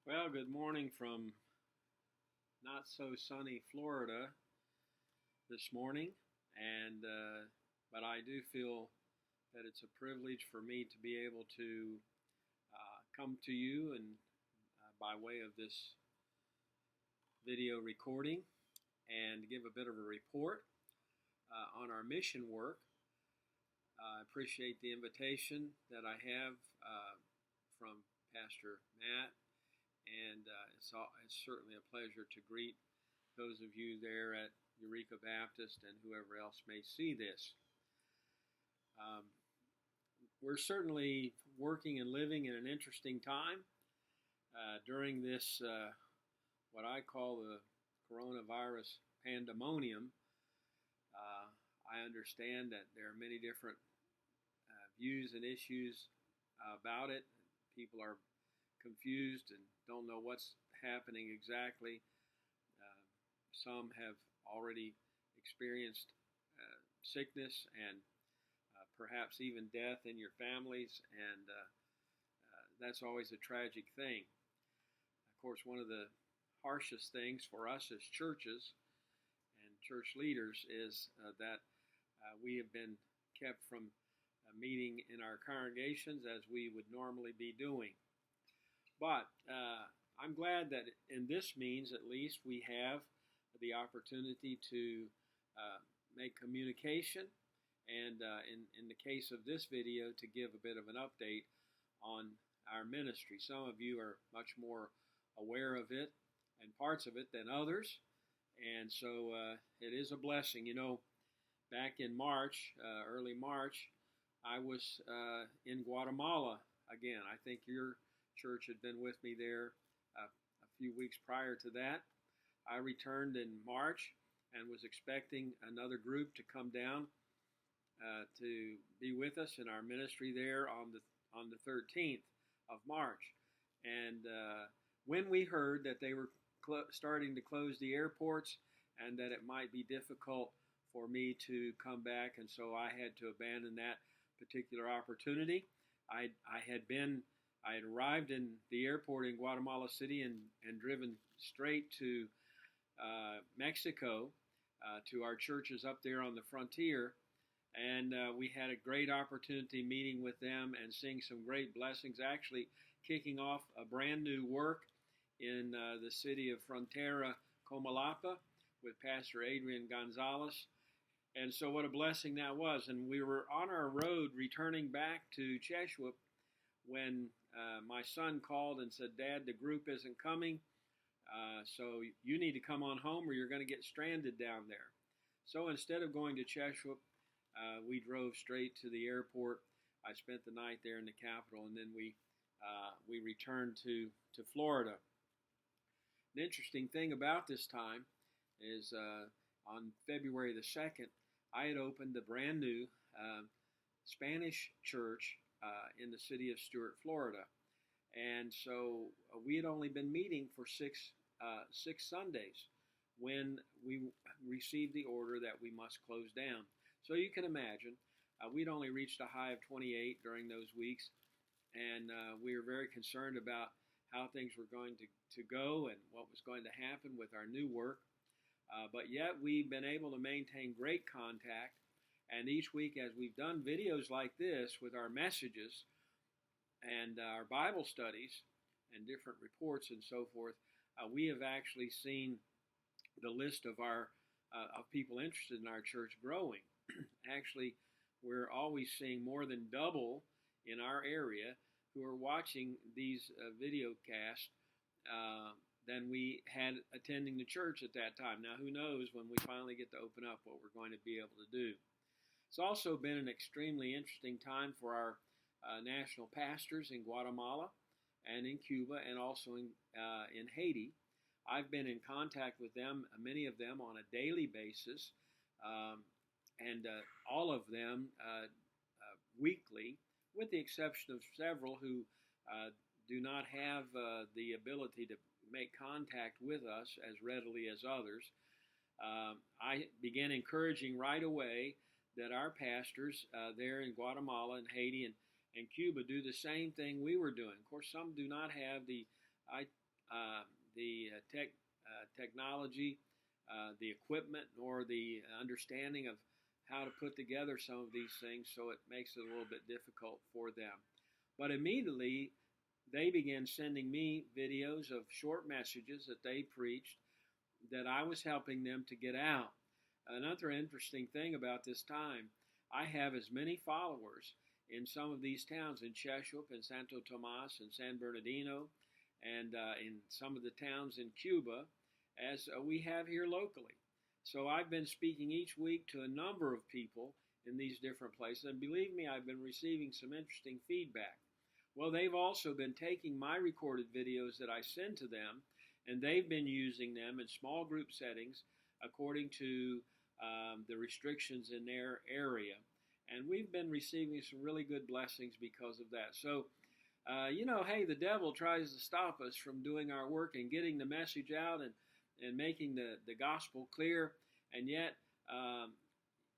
Well, good morning from not so sunny Florida this morning, and but I do feel that it's a privilege for me to be able to come to you and by way of this video recording and give a bit of a report on our mission work. I appreciate the invitation that I have from Pastor Matt. And it's certainly a pleasure to greet those of you there at Eureka Baptist and whoever else may see this. We're certainly working and living in an interesting time during this, what I call the coronavirus pandemonium. I understand that there are many different views and issues about it. People are confused and don't know what's happening exactly. Some have already experienced sickness and perhaps even death in your families, and that's always a tragic thing. Of course, one of the harshest things for us as churches and church leaders is that we have been kept from meeting in our congregations as we would normally be doing. But I'm glad that in this means, at least, we have the opportunity to make communication and in the case of this video, to give a bit of an update on our ministry. Some of you are much more aware of it and parts of it than others, and so it is a blessing. You know, back in March, early March, I was in Guatemala again. I think your church had been with me there a few weeks prior to that. I returned in March and was expecting another group to come down to be with us in our ministry there on the 13th of March. And when we heard that they were starting to close the airports and that it might be difficult for me to come back, and so I had to abandon that particular opportunity. I had arrived in the airport in Guatemala City and driven straight to Mexico, to our churches up there on the frontier. And we had a great opportunity meeting with them and seeing some great blessings, actually kicking off a brand new work in the city of Frontera, Comalapa, with Pastor Adrian Gonzalez. And so what a blessing that was. And we were on our road returning back to Cheshire when my son called and said, "Dad, the group isn't coming, so you need to come on home or you're going to get stranded down there." So instead of going to Cheshire, we drove straight to the airport. I spent the night there in the capital, and then we returned to Florida. An interesting thing about this time is on February the 2nd, I had opened a brand new Spanish church in the city of Stuart, Florida. And so we had only been meeting for six Sundays when we received the order that we must close down. So you can imagine, we'd only reached a high of 28 during those weeks, and we were very concerned about how things were going to go and what was going to happen with our new work. But yet we've been able to maintain great contact. And each week, as we've done videos like this with our messages and our Bible studies and different reports and so forth, we have actually seen the list of people interested in our church growing. Actually, we're always seeing more than double in our area who are watching these video casts than we had attending the church at that time. Now, who knows when we finally get to open up what we're going to be able to do. It's also been an extremely interesting time for our national pastors in Guatemala and in Cuba and also in Haiti. I've been in contact with them, many of them, on a daily basis, and all of them weekly, with the exception of several who do not have the ability to make contact with us as readily as others. I began encouraging right away that our pastors there in Guatemala and Haiti and Cuba do the same thing we were doing. Of course, some do not have the, the technology, the equipment, nor the understanding of how to put together some of these things, so it makes it a little bit difficult for them. But immediately, they began sending me videos of short messages that they preached that I was helping them to get out. Another interesting thing about this time, I have as many followers in some of these towns, in Cheshup, and Santo Tomas, and San Bernardino, and in some of the towns in Cuba, as we have here locally. So I've been speaking each week to a number of people in these different places, and believe me, I've been receiving some interesting feedback. Well, they've also been taking my recorded videos that I send to them, and they've been using them in small group settings according to the restrictions in their area. And we've been receiving some really good blessings because of that. So, hey, the devil tries to stop us from doing our work and getting the message out and making the gospel clear. And yet,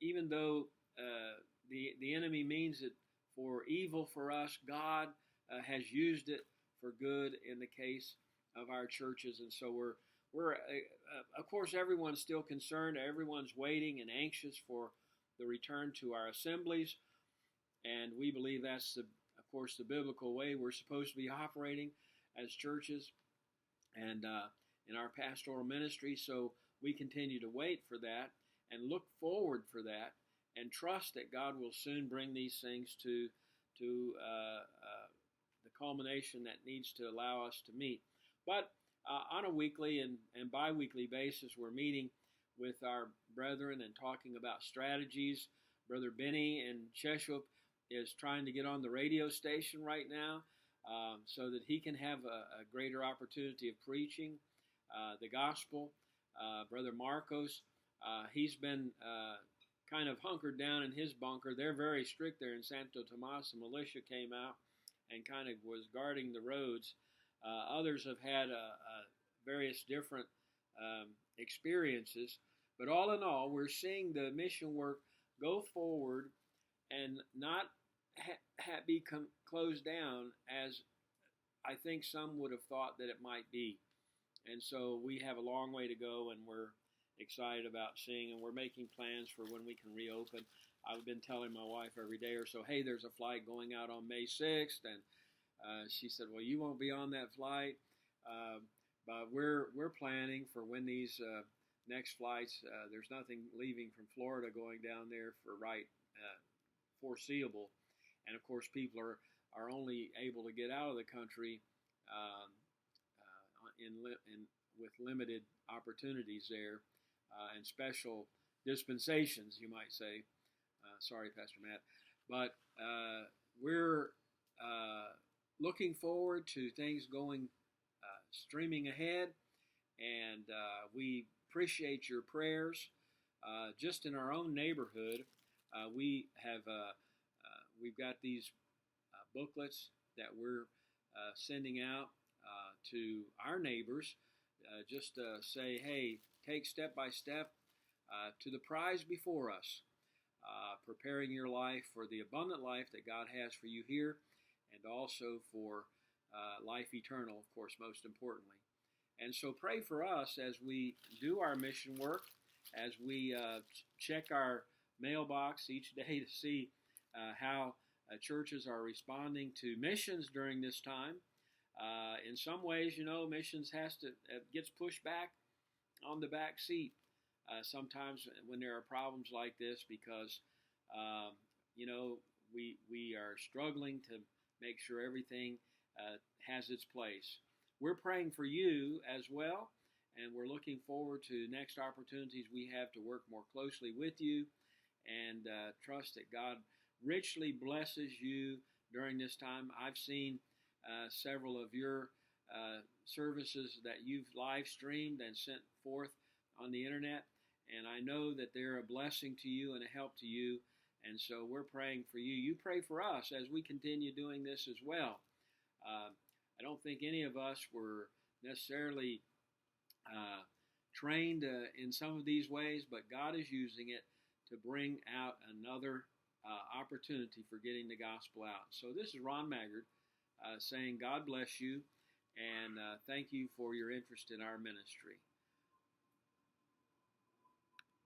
even though the enemy means it for evil for us, God has used it for good in the case of our churches. And so we're of course, everyone's still concerned. Everyone's waiting and anxious for the return to our assemblies. And we believe that's, of course, the biblical way we're supposed to be operating as churches and in our pastoral ministry. So we continue to wait for that and look forward for that and trust that God will soon bring these things to the culmination that needs to allow us to meet. But on a weekly and bi-weekly basis, we're meeting with our brethren and talking about strategies. Brother Benny in Cheshup is trying to get on the radio station right now so that he can have a greater opportunity of preaching the gospel. Brother Marcos, he's been kind of hunkered down in his bunker. They're very strict there in Santo Tomas. The militia came out and kind of was guarding the roads. Others have had various different experiences. But all in all, we're seeing the mission work go forward and not be closed down as I think some would have thought that it might be. And so we have a long way to go, and we're excited about seeing, and we're making plans for when we can reopen. I've been telling my wife every day or so, hey, there's a flight going out on May 6th, and she said, well, you won't be on that flight, but we're planning for when these next flights. There's nothing leaving from Florida going down there for foreseeable, and of course people are only able to get out of the country with limited opportunities there and special dispensations, you might say. Sorry, Pastor Matt, but we're looking forward to things going streaming ahead, and we appreciate your prayers. Just in our own neighborhood, we've got these booklets that we're sending out to our neighbors, just to say, hey, take step by step to the prize before us, preparing your life for the abundant life that God has for you here, and also for life eternal, of course, most importantly. And so pray for us as we do our mission work, as we check our mailbox each day to see how churches are responding to missions during this time. In some ways, missions gets pushed back on the back seat sometimes when there are problems like this because, we are struggling to make sure everything has its place. We're praying for you as well, and we're looking forward to next opportunities we have to work more closely with you, and trust that God richly blesses you during this time. I've seen several of your services that you've live streamed and sent forth on the internet, and I know that they're a blessing to you and a help to you, and so we're praying for you. You pray for us as we continue doing this as well. I don't think any of us were necessarily trained in some of these ways, but God is using it to bring out another opportunity for getting the gospel out. So this is Ron Maggard saying God bless you, And thank you for your interest in our ministry.